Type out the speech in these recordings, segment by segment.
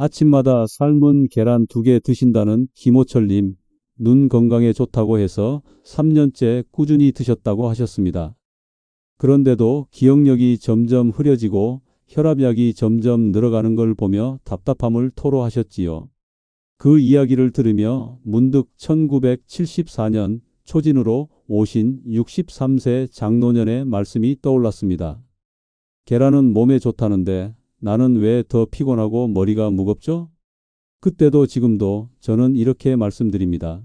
아침마다 삶은 계란 2개 드신다는 김호철님, 눈 건강에 좋다고 해서 3년째 꾸준히 드셨다고 하셨습니다. 그런데도 기억력이 점점 흐려지고 혈압약이 점점 늘어가는 걸 보며 답답함을 토로하셨지요. 그 이야기를 들으며 문득 1974년 초진으로 오신 63세 장노년의 말씀이 떠올랐습니다. 계란은 몸에 좋다는데 나는 왜 더 피곤하고 머리가 무겁죠? 그때도 지금도 저는 이렇게 말씀드립니다.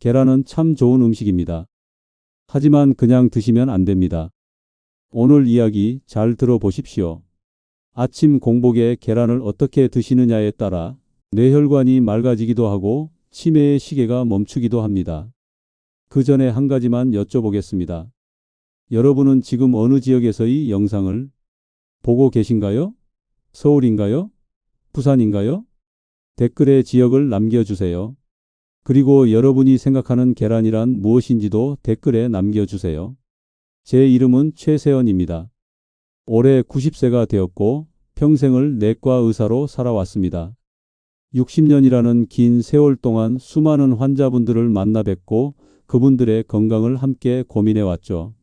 계란은 참 좋은 음식입니다. 하지만 그냥 드시면 안 됩니다. 오늘 이야기 잘 들어보십시오. 아침 공복에 계란을 어떻게 드시느냐에 따라 뇌혈관이 맑아지기도 하고 치매의 시계가 멈추기도 합니다. 그 전에 한 가지만 여쭤보겠습니다. 여러분은 지금 어느 지역에서 이 영상을 보고 계신가요? 서울인가요? 부산인가요? 댓글에 지역을 남겨주세요. 그리고 여러분이 생각하는 계란이란 무엇인지도 댓글에 남겨주세요. 제 이름은 최세연입니다. 올해 90세가 되었고 평생을 내과 의사로 살아왔습니다. 60년이라는 긴 세월 동안 수많은 환자분들을 만나 뵙고 그분들의 건강을 함께 고민해왔죠.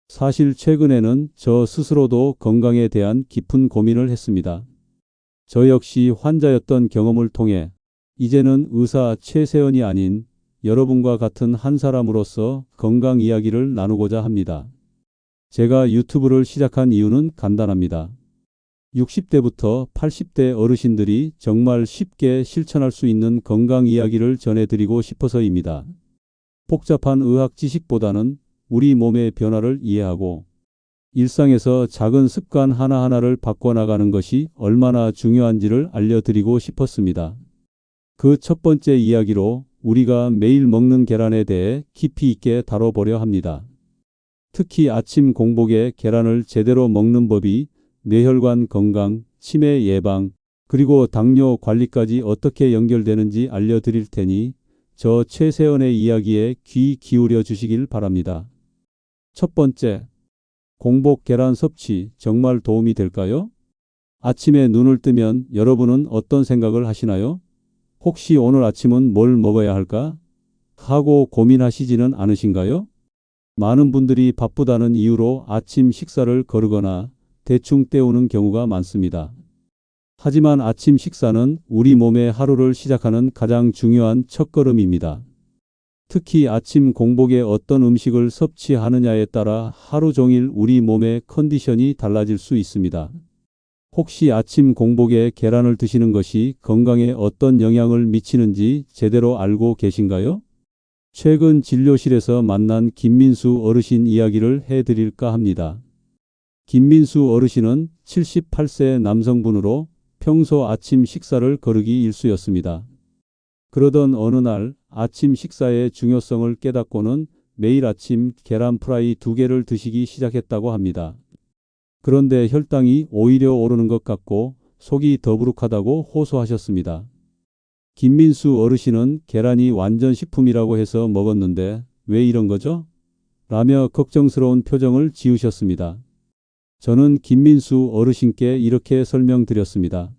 사실 최근에는 저 스스로도 건강에 대한 깊은 고민을 했습니다. 저 역시 환자였던 경험을 통해 이제는 의사 최세연이 아닌 여러분과 같은 한 사람으로서 건강 이야기를 나누고자 합니다. 제가 유튜브를 시작한 이유는 간단합니다. 60대부터 80대 어르신들이 정말 쉽게 실천할 수 있는 건강 이야기를 전해드리고 싶어서입니다. 복잡한 의학 지식보다는 우리 몸의 변화를 이해하고 일상에서 작은 습관 하나하나를 바꿔나가는 것이 얼마나 중요한지를 알려드리고 싶었습니다. 그 첫 번째 이야기로 우리가 매일 먹는 계란에 대해 깊이 있게 다뤄보려 합니다. 특히 아침 공복에 계란을 제대로 먹는 법이 뇌혈관 건강, 치매 예방, 그리고 당뇨 관리까지 어떻게 연결되는지 알려드릴 테니 저 최세연의 이야기에 귀 기울여 주시길 바랍니다. 첫 번째, 공복 계란 섭취 정말 도움이 될까요? 아침에 눈을 뜨면 여러분은 어떤 생각을 하시나요? 혹시 오늘 아침은 뭘 먹어야 할까? 하고 고민하시지는 않으신가요? 많은 분들이 바쁘다는 이유로 아침 식사를 거르거나 대충 때우는 경우가 많습니다. 하지만 아침 식사는 우리 몸의 하루를 시작하는 가장 중요한 첫걸음입니다. 특히 아침 공복에 어떤 음식을 섭취하느냐에 따라 하루 종일 우리 몸의 컨디션이 달라질 수 있습니다. 혹시 아침 공복에 계란을 드시는 것이 건강에 어떤 영향을 미치는지 제대로 알고 계신가요? 최근 진료실에서 만난 김민수 어르신 이야기를 해드릴까 합니다. 김민수 어르신은 78세 남성분으로 평소 아침 식사를 거르기 일쑤였습니다. 그러던 어느 날 아침 식사의 중요성을 깨닫고는 매일 아침 계란 프라이 2개를 드시기 시작했다고 합니다. 그런데 혈당이 오히려 오르는 것 같고 속이 더부룩하다고 호소하셨습니다. 김민수 어르신은 계란이 완전 식품이라고 해서 먹었는데 왜 이런 거죠? 라며 걱정스러운 표정을 지으셨습니다. 저는 김민수 어르신께 이렇게 설명드렸습니다.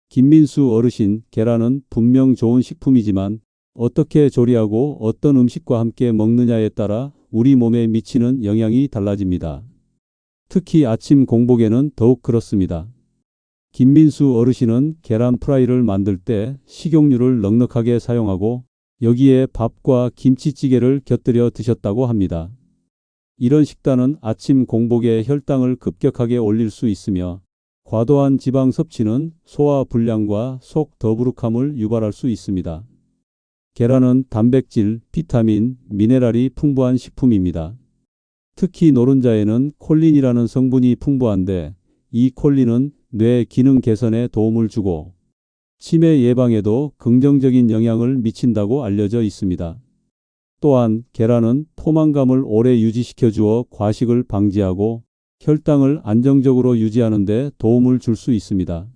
김민수 어르신, 계란은 분명 좋은 식품이지만 어떻게 조리하고 어떤 음식과 함께 먹느냐에 따라 우리 몸에 미치는 영향이 달라집니다. 특히 아침 공복에는 더욱 그렇습니다. 김민수 어르신은 계란 프라이를 만들 때 식용유를 넉넉하게 사용하고 여기에 밥과 김치찌개를 곁들여 드셨다고 합니다. 이런 식단은 아침 공복에 혈당을 급격하게 올릴 수 있으며 과도한 지방 섭취는 소화 불량과 속 더부룩함을 유발할 수 있습니다. 계란은 단백질, 비타민, 미네랄이 풍부한 식품입니다. 특히 노른자에는 콜린이라는 성분이 풍부한데 이 콜린은 뇌 기능 개선에 도움을 주고 치매 예방에도 긍정적인 영향을 미친다고 알려져 있습니다. 또한 계란은 포만감을 오래 유지시켜 주어 과식을 방지하고 혈당을 안정적으로 유지하는 데 도움을 줄 수 있습니다.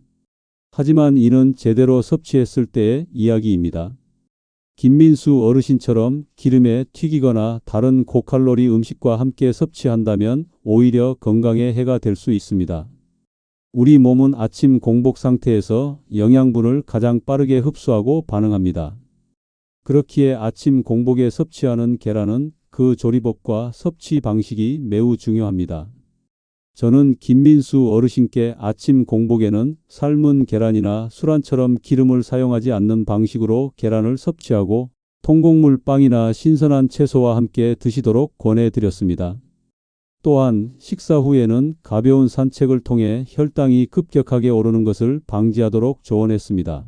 하지만 이는 제대로 섭취했을 때의 이야기입니다. 김민수 어르신처럼 기름에 튀기거나 다른 고칼로리 음식과 함께 섭취한다면 오히려 건강에 해가 될 수 있습니다. 우리 몸은 아침 공복 상태에서 영양분을 가장 빠르게 흡수하고 반응합니다. 그렇기에 아침 공복에 섭취하는 계란은 그 조리법과 섭취 방식이 매우 중요합니다. 저는 김민수 어르신께 아침 공복에는 삶은 계란이나 술안처럼 기름을 사용하지 않는 방식으로 계란을 섭취하고 통곡물 빵이나 신선한 채소와 함께 드시도록 권해드렸습니다. 또한 식사 후에는 가벼운 산책을 통해 혈당이 급격하게 오르는 것을 방지하도록 조언했습니다.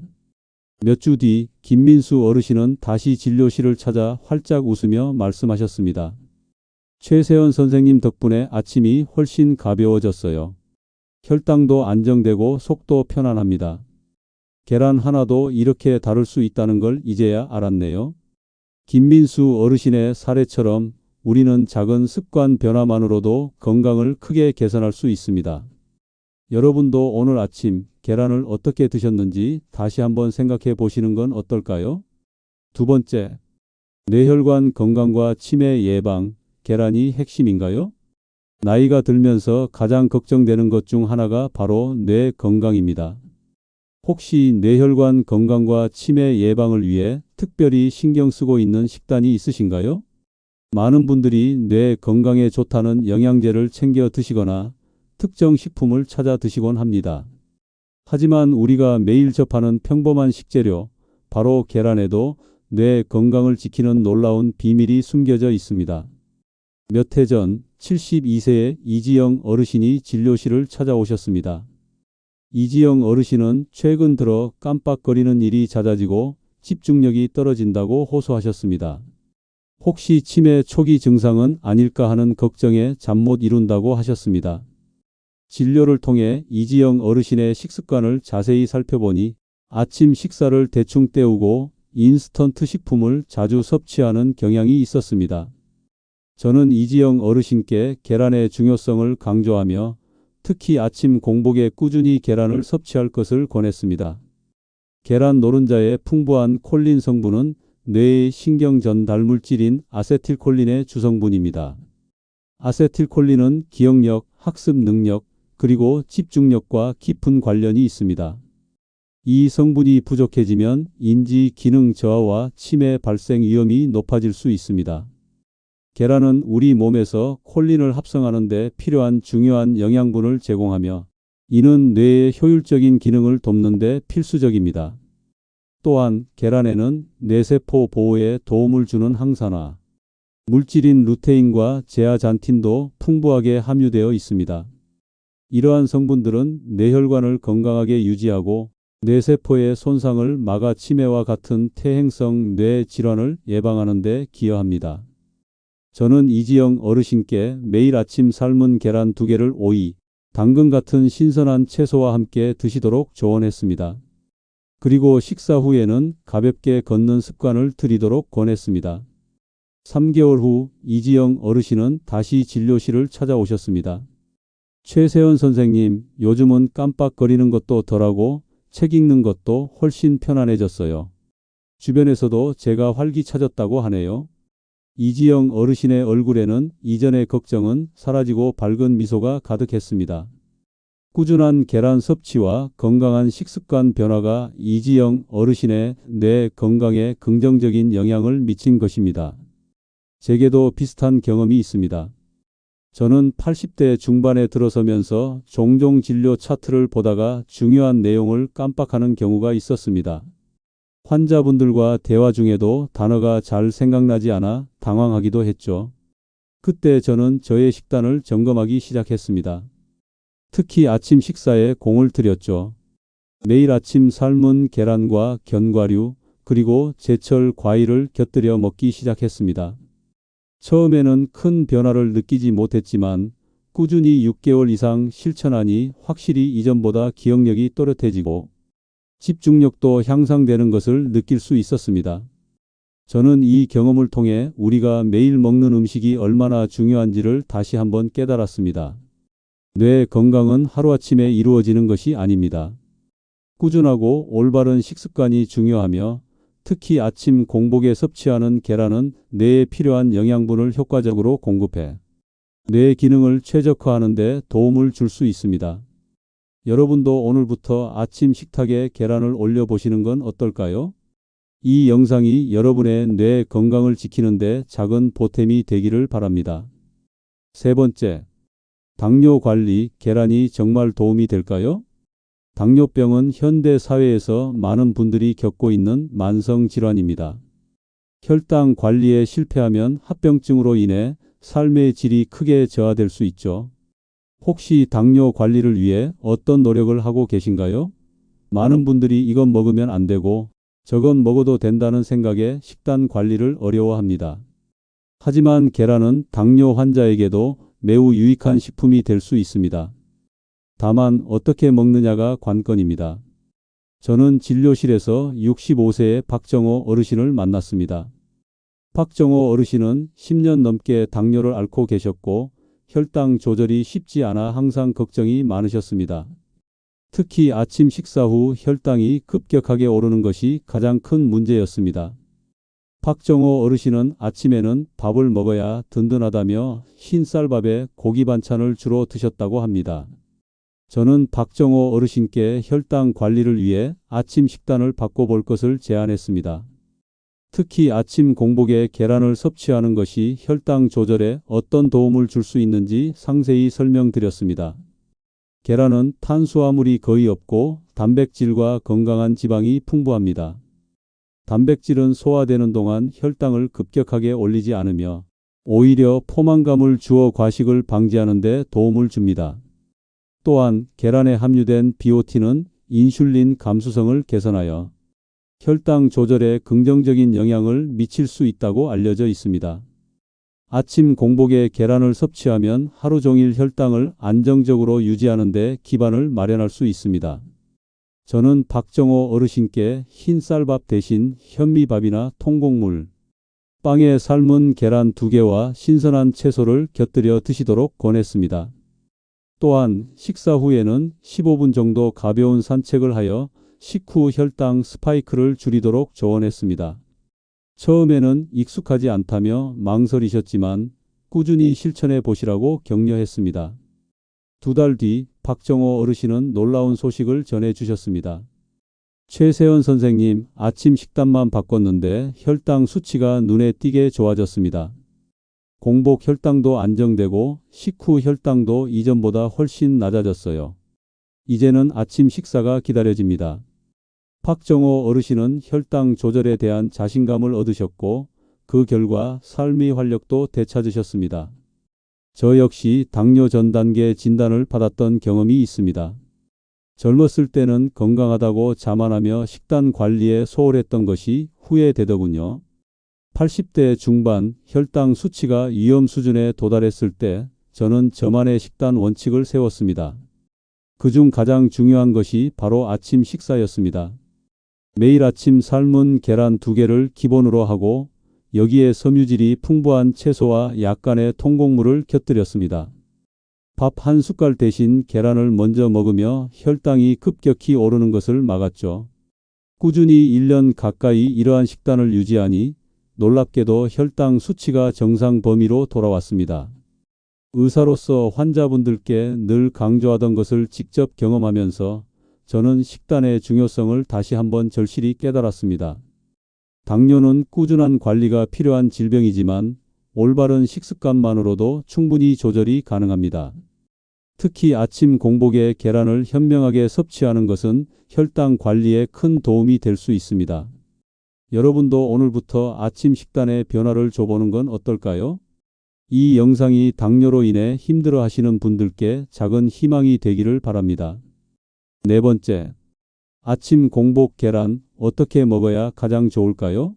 몇 주 뒤 김민수 어르신은 다시 진료실을 찾아 활짝 웃으며 말씀하셨습니다. 최세원 선생님 덕분에 아침이 훨씬 가벼워졌어요. 혈당도 안정되고 속도 편안합니다. 계란 하나도 이렇게 다를 수 있다는 걸 이제야 알았네요. 김민수 어르신의 사례처럼 우리는 작은 습관 변화만으로도 건강을 크게 개선할 수 있습니다. 여러분도 오늘 아침 계란을 어떻게 드셨는지 다시 한번 생각해 보시는 건 어떨까요? 두 번째, 뇌혈관 건강과 치매 예방, 계란이 핵심인가요? 나이가 들면서 가장 걱정되는 것 중 하나가 바로 뇌 건강입니다. 혹시 뇌혈관 건강과 치매 예방을 위해 특별히 신경 쓰고 있는 식단이 있으신가요? 많은 분들이 뇌 건강에 좋다는 영양제를 챙겨 드시거나 특정 식품을 찾아 드시곤 합니다. 하지만 우리가 매일 접하는 평범한 식재료, 바로 계란에도 뇌 건강을 지키는 놀라운 비밀이 숨겨져 있습니다. 몇 해 전 72세의 이지영 어르신이 진료실을 찾아오셨습니다. 이지영 어르신은 최근 들어 깜빡거리는 일이 잦아지고 집중력이 떨어진다고 호소하셨습니다. 혹시 치매 초기 증상은 아닐까 하는 걱정에 잠 못 이룬다고 하셨습니다. 진료를 통해 이지영 어르신의 식습관을 자세히 살펴보니 아침 식사를 대충 때우고 인스턴트 식품을 자주 섭취하는 경향이 있었습니다. 저는 이지영 어르신께 계란의 중요성을 강조하며 특히 아침 공복에 꾸준히 계란을 섭취할 것을 권했습니다. 계란 노른자의 풍부한 콜린 성분은 뇌의 신경 전달 물질인 아세틸콜린의 주성분입니다. 아세틸콜린은 기억력, 학습 능력, 그리고 집중력과 깊은 관련이 있습니다. 이 성분이 부족해지면 인지 기능 저하와 치매 발생 위험이 높아질 수 있습니다. 계란은 우리 몸에서 콜린을 합성하는 데 필요한 중요한 영양분을 제공하며 이는 뇌의 효율적인 기능을 돕는 데 필수적입니다. 또한 계란에는 뇌세포 보호에 도움을 주는 항산화, 물질인 루테인과 제아잔틴도 풍부하게 함유되어 있습니다. 이러한 성분들은 뇌혈관을 건강하게 유지하고 뇌세포의 손상을 막아 치매와 같은 퇴행성 뇌 질환을 예방하는 데 기여합니다. 저는 이지영 어르신께 매일 아침 삶은 계란 2개를 오이, 당근 같은 신선한 채소와 함께 드시도록 조언했습니다. 그리고 식사 후에는 가볍게 걷는 습관을 들이도록 권했습니다. 3개월 후 이지영 어르신은 다시 진료실을 찾아오셨습니다. 최세원 선생님, 요즘은 깜빡거리는 것도 덜하고 책 읽는 것도 훨씬 편안해졌어요. 주변에서도 제가 활기차졌다고 하네요. 이지영 어르신의 얼굴에는 이전의 걱정은 사라지고 밝은 미소가 가득했습니다. 꾸준한 계란 섭취와 건강한 식습관 변화가 이지영 어르신의 뇌 건강에 긍정적인 영향을 미친 것입니다. 제게도 비슷한 경험이 있습니다. 저는 80대 중반에 들어서면서 종종 진료 차트를 보다가 중요한 내용을 깜빡하는 경우가 있었습니다. 환자분들과 대화 중에도 단어가 잘 생각나지 않아 당황하기도 했죠. 그때 저는 저의 식단을 점검하기 시작했습니다. 특히 아침 식사에 공을 들였죠. 매일 아침 삶은 계란과 견과류, 그리고 제철 과일을 곁들여 먹기 시작했습니다. 처음에는 큰 변화를 느끼지 못했지만 꾸준히 6개월 이상 실천하니 확실히 이전보다 기억력이 또렷해지고 집중력도 향상되는 것을 느낄 수 있었습니다. 저는 이 경험을 통해 우리가 매일 먹는 음식이 얼마나 중요한지를 다시 한번 깨달았습니다. 뇌 건강은 하루아침에 이루어지는 것이 아닙니다. 꾸준하고 올바른 식습관이 중요하며 특히 아침 공복에 섭취하는 계란은 뇌에 필요한 영양분을 효과적으로 공급해 뇌 기능을 최적화하는 데 도움을 줄 수 있습니다. 여러분도 오늘부터 아침 식탁에 계란을 올려보시는 건 어떨까요? 이 영상이 여러분의 뇌 건강을 지키는데 작은 보탬이 되기를 바랍니다. 세 번째, 당뇨 관리, 계란이 정말 도움이 될까요? 당뇨병은 현대 사회에서 많은 분들이 겪고 있는 만성 질환입니다. 혈당 관리에 실패하면 합병증으로 인해 삶의 질이 크게 저하될 수 있죠. 혹시 당뇨 관리를 위해 어떤 노력을 하고 계신가요? 많은 분들이 이건 먹으면 안 되고 저건 먹어도 된다는 생각에 식단 관리를 어려워합니다. 하지만 계란은 당뇨 환자에게도 매우 유익한 식품이 될 수 있습니다. 다만 어떻게 먹느냐가 관건입니다. 저는 진료실에서 65세의 박정호 어르신을 만났습니다. 박정호 어르신은 10년 넘게 당뇨를 앓고 계셨고 혈당 조절이 쉽지 않아 항상 걱정이 많으셨습니다. 특히 아침 식사 후 혈당이 급격하게 오르는 것이 가장 큰 문제였습니다. 박정호 어르신은 아침에는 밥을 먹어야 든든하다며 흰쌀밥에 고기 반찬을 주로 드셨다고 합니다. 저는 박정호 어르신께 혈당 관리를 위해 아침 식단을 바꿔볼 것을 제안했습니다. 특히 아침 공복에 계란을 섭취하는 것이 혈당 조절에 어떤 도움을 줄 수 있는지 상세히 설명드렸습니다. 계란은 탄수화물이 거의 없고 단백질과 건강한 지방이 풍부합니다. 단백질은 소화되는 동안 혈당을 급격하게 올리지 않으며 오히려 포만감을 주어 과식을 방지하는 데 도움을 줍니다. 또한 계란에 함유된 비오틴은 인슐린 감수성을 개선하여 혈당 조절에 긍정적인 영향을 미칠 수 있다고 알려져 있습니다. 아침 공복에 계란을 섭취하면 하루 종일 혈당을 안정적으로 유지하는 데 기반을 마련할 수 있습니다. 저는 박정호 어르신께 흰쌀밥 대신 현미밥이나 통곡물, 빵에 삶은 계란 2개와 신선한 채소를 곁들여 드시도록 권했습니다. 또한 식사 후에는 15분 정도 가벼운 산책을 하여 식후 혈당 스파이크를 줄이도록 조언했습니다. 처음에는 익숙하지 않다며 망설이셨지만 꾸준히 실천해 보시라고 격려했습니다. 2달 뒤 박정호 어르신은 놀라운 소식을 전해 주셨습니다. 최세원 선생님, 아침 식단만 바꿨는데 혈당 수치가 눈에 띄게 좋아졌습니다. 공복 혈당도 안정되고 식후 혈당도 이전보다 훨씬 낮아졌어요. 이제는 아침 식사가 기다려집니다. 박정호 어르신은 혈당 조절에 대한 자신감을 얻으셨고 그 결과 삶의 활력도 되찾으셨습니다. 저 역시 당뇨 전 단계 진단을 받았던 경험이 있습니다. 젊었을 때는 건강하다고 자만하며 식단 관리에 소홀했던 것이 후회되더군요. 80대 중반 혈당 수치가 위험 수준에 도달했을 때 저는 저만의 식단 원칙을 세웠습니다. 그중 가장 중요한 것이 바로 아침 식사였습니다. 매일 아침 삶은 계란 2개를 기본으로 하고 여기에 섬유질이 풍부한 채소와 약간의 통곡물을 곁들였습니다. 밥 한 숟갈 대신 계란을 먼저 먹으며 혈당이 급격히 오르는 것을 막았죠. 꾸준히 1년 가까이 이러한 식단을 유지하니 놀랍게도 혈당 수치가 정상 범위로 돌아왔습니다. 의사로서 환자분들께 늘 강조하던 것을 직접 경험하면서 저는 식단의 중요성을 다시 한번 절실히 깨달았습니다. 당뇨는 꾸준한 관리가 필요한 질병이지만 올바른 식습관만으로도 충분히 조절이 가능합니다. 특히 아침 공복에 계란을 현명하게 섭취하는 것은 혈당 관리에 큰 도움이 될 수 있습니다. 여러분도 오늘부터 아침 식단에 변화를 줘보는 건 어떨까요? 이 영상이 당뇨로 인해 힘들어 하시는 분들께 작은 희망이 되기를 바랍니다. 네 번째, 아침 공복 계란 어떻게 먹어야 가장 좋을까요?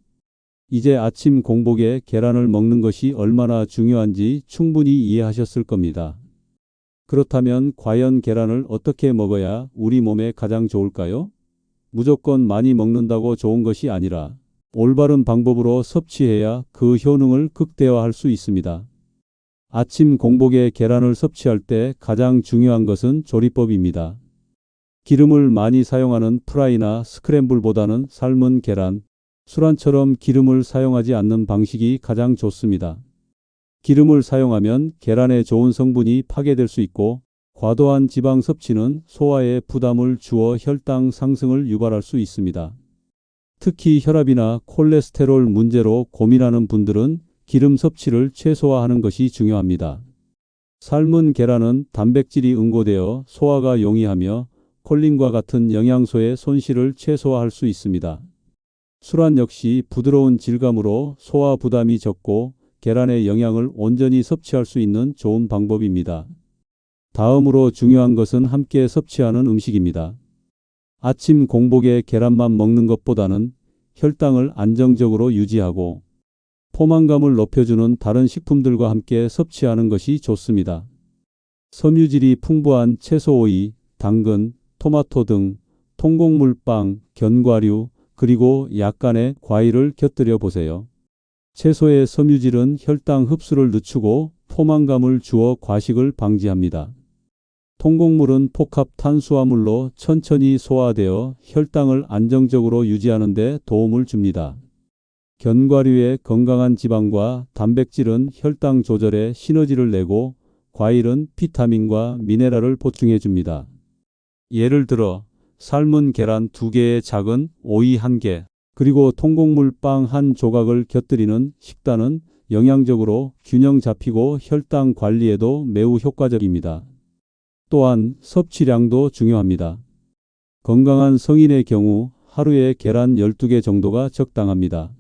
이제 아침 공복에 계란을 먹는 것이 얼마나 중요한지 충분히 이해하셨을 겁니다. 그렇다면 과연 계란을 어떻게 먹어야 우리 몸에 가장 좋을까요? 무조건 많이 먹는다고 좋은 것이 아니라 올바른 방법으로 섭취해야 그 효능을 극대화할 수 있습니다. 아침 공복에 계란을 섭취할 때 가장 중요한 것은 조리법입니다. 기름을 많이 사용하는 프라이나 스크램블보다는 삶은 계란, 술안처럼 기름을 사용하지 않는 방식이 가장 좋습니다. 기름을 사용하면 계란의 좋은 성분이 파괴될 수 있고 과도한 지방 섭취는 소화에 부담을 주어 혈당 상승을 유발할 수 있습니다. 특히 혈압이나 콜레스테롤 문제로 고민하는 분들은 기름 섭취를 최소화하는 것이 중요합니다. 삶은 계란은 단백질이 응고되어 소화가 용이하며 콜린과 같은 영양소의 손실을 최소화할 수 있습니다. 술안 역시 부드러운 질감으로 소화 부담이 적고 계란의 영양을 온전히 섭취할 수 있는 좋은 방법입니다. 다음으로 중요한 것은 함께 섭취하는 음식입니다. 아침 공복에 계란만 먹는 것보다는 혈당을 안정적으로 유지하고 포만감을 높여주는 다른 식품들과 함께 섭취하는 것이 좋습니다. 섬유질이 풍부한 채소 오이, 당근, 토마토 등 통곡물빵, 견과류, 그리고 약간의 과일을 곁들여 보세요. 채소의 섬유질은 혈당 흡수를 늦추고 포만감을 주어 과식을 방지합니다. 통곡물은 복합 탄수화물로 천천히 소화되어 혈당을 안정적으로 유지하는 데 도움을 줍니다. 견과류의 건강한 지방과 단백질은 혈당 조절에 시너지를 내고 과일은 비타민과 미네랄을 보충해 줍니다. 예를 들어 삶은 계란 2개에 작은 오이 1개, 그리고 통곡물 빵 1조각을 곁들이는 식단은 영양적으로 균형 잡히고 혈당 관리에도 매우 효과적입니다. 또한 섭취량도 중요합니다. 건강한 성인의 경우 하루에 계란 12개 정도가 적당합니다.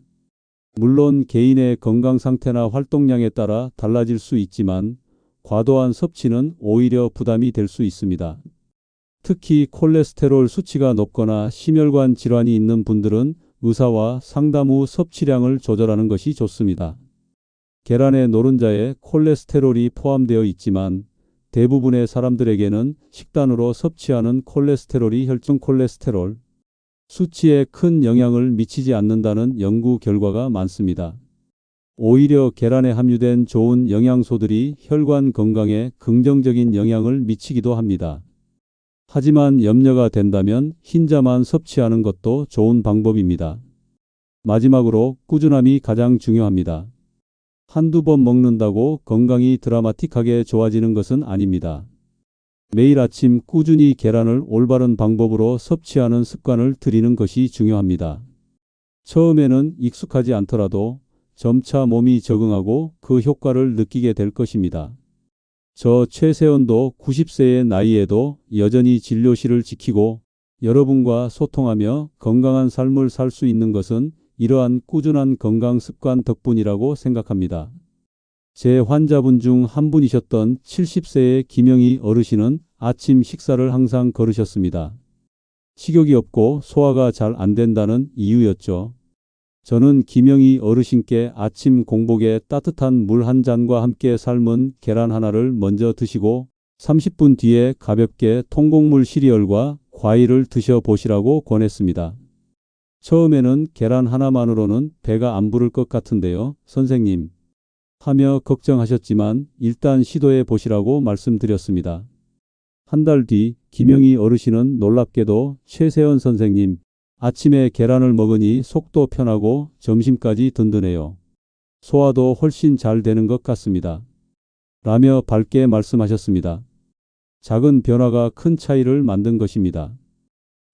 물론 개인의 건강 상태나 활동량에 따라 달라질 수 있지만 과도한 섭취는 오히려 부담이 될 수 있습니다. 특히 콜레스테롤 수치가 높거나 심혈관 질환이 있는 분들은 의사와 상담 후 섭취량을 조절하는 것이 좋습니다. 계란의 노른자에 콜레스테롤이 포함되어 있지만 대부분의 사람들에게는 식단으로 섭취하는 콜레스테롤이 혈중 콜레스테롤 수치에 큰 영향을 미치지 않는다는 연구 결과가 많습니다. 오히려 계란에 함유된 좋은 영양소들이 혈관 건강에 긍정적인 영향을 미치기도 합니다. 하지만 염려가 된다면 흰자만 섭취하는 것도 좋은 방법입니다. 마지막으로 꾸준함이 가장 중요합니다. 한두 번 먹는다고 건강이 드라마틱하게 좋아지는 것은 아닙니다. 매일 아침 꾸준히 계란을 올바른 방법으로 섭취하는 습관을 들이는 것이 중요합니다. 처음에는 익숙하지 않더라도 점차 몸이 적응하고 그 효과를 느끼게 될 것입니다. 저 최세원도 90세의 나이에도 여전히 진료실을 지키고 여러분과 소통하며 건강한 삶을 살 수 있는 것은 이러한 꾸준한 건강 습관 덕분이라고 생각합니다. 제 환자분 중 한 분이셨던 70세의 김영희 어르신은 아침 식사를 항상 거르셨습니다. 식욕이 없고 소화가 잘 안 된다는 이유였죠. 저는 김영희 어르신께 아침 공복에 따뜻한 물 한 잔과 함께 삶은 계란 하나를 먼저 드시고 30분 뒤에 가볍게 통곡물 시리얼과 과일을 드셔보시라고 권했습니다. 처음에는 계란 하나만으로는 배가 안 부를 것 같은데요, 선생님. 하며 걱정하셨지만 일단 시도해 보시라고 말씀드렸습니다. 한 달 뒤 김영희 어르신은 놀랍게도 최세원 선생님, 아침에 계란을 먹으니 속도 편하고 점심까지 든든해요. 소화도 훨씬 잘 되는 것 같습니다. 라며 밝게 말씀하셨습니다. 작은 변화가 큰 차이를 만든 것입니다.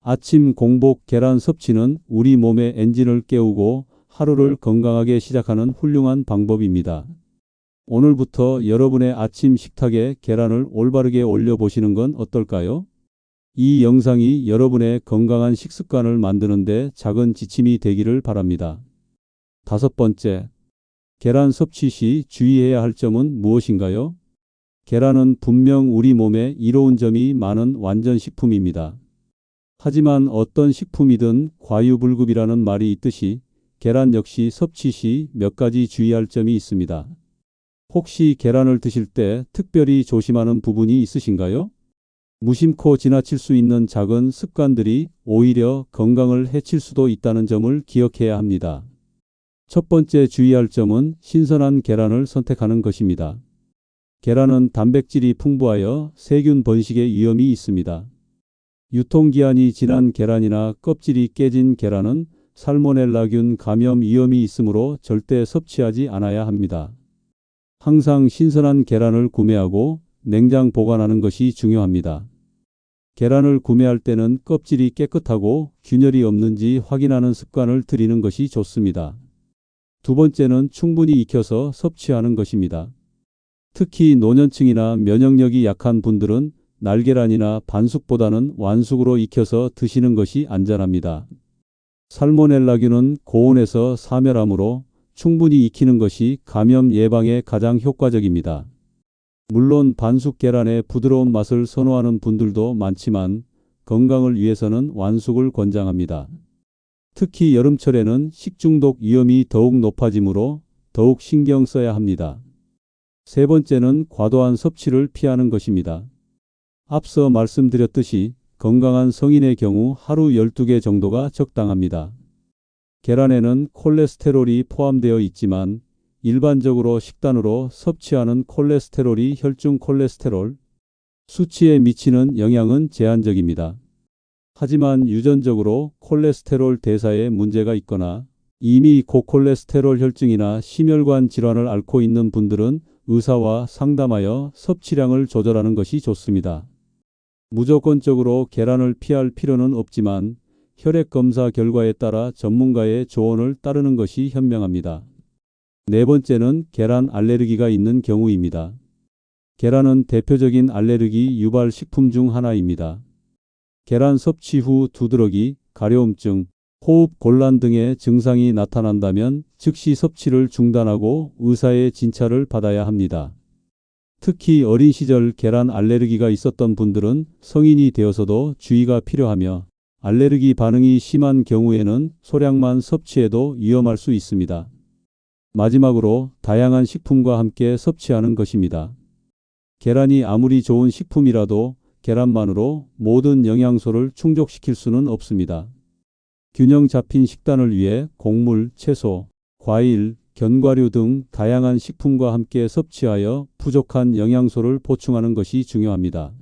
아침 공복 계란 섭취는 우리 몸의 엔진을 깨우고 하루를 건강하게 시작하는 훌륭한 방법입니다. 오늘부터 여러분의 아침 식탁에 계란을 올바르게 올려보시는 건 어떨까요? 이 영상이 여러분의 건강한 식습관을 만드는 데 작은 지침이 되기를 바랍니다. 5번째, 계란 섭취 시 주의해야 할 점은 무엇인가요? 계란은 분명 우리 몸에 이로운 점이 많은 완전 식품입니다. 하지만 어떤 식품이든 과유불급이라는 말이 있듯이 계란 역시 섭취 시 몇 가지 주의할 점이 있습니다. 혹시 계란을 드실 때 특별히 조심하는 부분이 있으신가요? 무심코 지나칠 수 있는 작은 습관들이 오히려 건강을 해칠 수도 있다는 점을 기억해야 합니다. 첫 번째 주의할 점은 신선한 계란을 선택하는 것입니다. 계란은 단백질이 풍부하여 세균 번식의 위험이 있습니다. 유통기한이 지난 계란이나 껍질이 깨진 계란은 살모넬라균 감염 위험이 있으므로 절대 섭취하지 않아야 합니다. 항상 신선한 계란을 구매하고 냉장 보관하는 것이 중요합니다. 계란을 구매할 때는 껍질이 깨끗하고 균열이 없는지 확인하는 습관을 들이는 것이 좋습니다. 두 번째는 충분히 익혀서 섭취하는 것입니다. 특히 노년층이나 면역력이 약한 분들은 날계란이나 반숙보다는 완숙으로 익혀서 드시는 것이 안전합니다. 살모넬라균은 고온에서 사멸하므로 충분히 익히는 것이 감염 예방에 가장 효과적입니다. 물론 반숙 계란의 부드러운 맛을 선호하는 분들도 많지만 건강을 위해서는 완숙을 권장합니다. 특히 여름철에는 식중독 위험이 더욱 높아지므로 더욱 신경 써야 합니다. 세 번째는 과도한 섭취를 피하는 것입니다. 앞서 말씀드렸듯이 건강한 성인의 경우 하루 12개 정도가 적당합니다. 계란에는 콜레스테롤이 포함되어 있지만 일반적으로 식단으로 섭취하는 콜레스테롤이 혈중 콜레스테롤 수치에 미치는 영향은 제한적입니다. 하지만 유전적으로 콜레스테롤 대사에 문제가 있거나 이미 고콜레스테롤 혈증이나 심혈관 질환을 앓고 있는 분들은 의사와 상담하여 섭취량을 조절하는 것이 좋습니다. 무조건적으로 계란을 피할 필요는 없지만 혈액 검사 결과에 따라 전문가의 조언을 따르는 것이 현명합니다. 네 번째는 계란 알레르기가 있는 경우입니다. 계란은 대표적인 알레르기 유발 식품 중 하나입니다. 계란 섭취 후 두드러기, 가려움증, 호흡 곤란 등의 증상이 나타난다면 즉시 섭취를 중단하고 의사의 진찰을 받아야 합니다. 특히 어린 시절 계란 알레르기가 있었던 분들은 성인이 되어서도 주의가 필요하며 알레르기 반응이 심한 경우에는 소량만 섭취해도 위험할 수 있습니다. 마지막으로 다양한 식품과 함께 섭취하는 것입니다. 계란이 아무리 좋은 식품이라도 계란만으로 모든 영양소를 충족시킬 수는 없습니다. 균형 잡힌 식단을 위해 곡물, 채소, 과일, 견과류 등 다양한 식품과 함께 섭취하여 부족한 영양소를 보충하는 것이 중요합니다.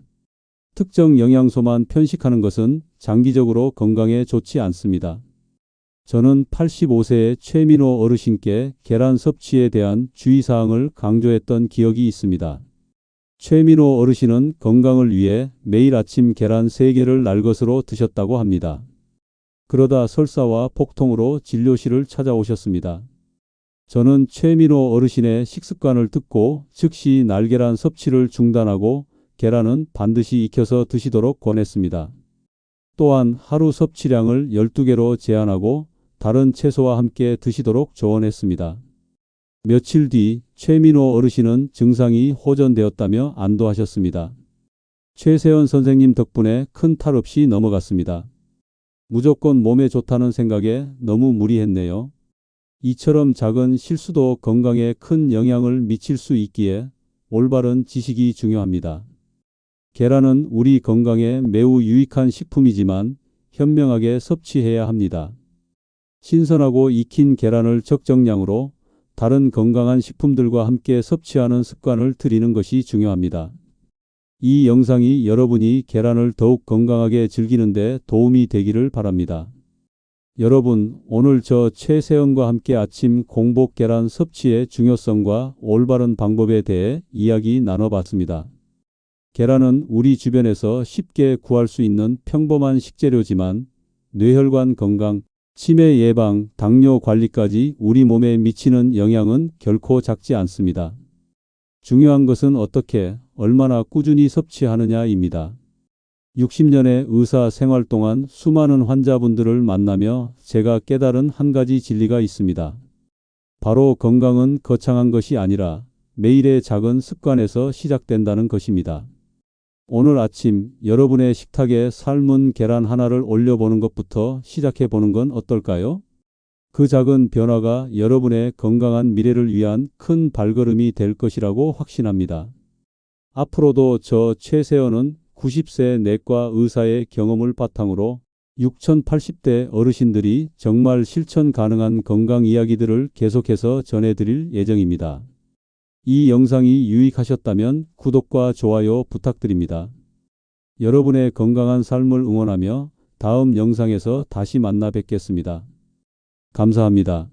특정 영양소만 편식하는 것은 장기적으로 건강에 좋지 않습니다. 저는 85세의 최민호 어르신께 계란 섭취에 대한 주의사항을 강조했던 기억이 있습니다. 최민호 어르신은 건강을 위해 매일 아침 계란 3개를 날것으로 드셨다고 합니다. 그러다 설사와 복통으로 진료실을 찾아오셨습니다. 저는 최민호 어르신의 식습관을 듣고 즉시 날계란 섭취를 중단하고 계란은 반드시 익혀서 드시도록 권했습니다. 또한 하루 섭취량을 12개로 제한하고 다른 채소와 함께 드시도록 조언했습니다. 며칠 뒤 최민호 어르신은 증상이 호전되었다며 안도하셨습니다. 최세원 선생님 덕분에 큰 탈 없이 넘어갔습니다. 무조건 몸에 좋다는 생각에 너무 무리했네요. 이처럼 작은 실수도 건강에 큰 영향을 미칠 수 있기에 올바른 지식이 중요합니다. 계란은 우리 건강에 매우 유익한 식품이지만 현명하게 섭취해야 합니다. 신선하고 익힌 계란을 적정량으로 다른 건강한 식품들과 함께 섭취하는 습관을 들이는 것이 중요합니다. 이 영상이 여러분이 계란을 더욱 건강하게 즐기는 데 도움이 되기를 바랍니다. 여러분, 오늘 저 최세영과 함께 아침 공복 계란 섭취의 중요성과 올바른 방법에 대해 이야기 나눠봤습니다. 계란은 우리 주변에서 쉽게 구할 수 있는 평범한 식재료지만 뇌혈관 건강, 치매 예방, 당뇨 관리까지 우리 몸에 미치는 영향은 결코 작지 않습니다. 중요한 것은 어떻게, 얼마나 꾸준히 섭취하느냐입니다. 60년의 의사 생활 동안 수많은 환자분들을 만나며 제가 깨달은 한 가지 진리가 있습니다. 바로 건강은 거창한 것이 아니라 매일의 작은 습관에서 시작된다는 것입니다. 오늘 아침 여러분의 식탁에 삶은 계란 하나를 올려보는 것부터 시작해 보는 건 어떨까요? 그 작은 변화가 여러분의 건강한 미래를 위한 큰 발걸음이 될 것이라고 확신합니다. 앞으로도 저 최세원은 90세 내과 의사의 경험을 바탕으로 6080대 어르신들이 정말 실천 가능한 건강 이야기들을 계속해서 전해드릴 예정입니다. 이 영상이 유익하셨다면 구독과 좋아요 부탁드립니다. 여러분의 건강한 삶을 응원하며 다음 영상에서 다시 만나 뵙겠습니다. 감사합니다.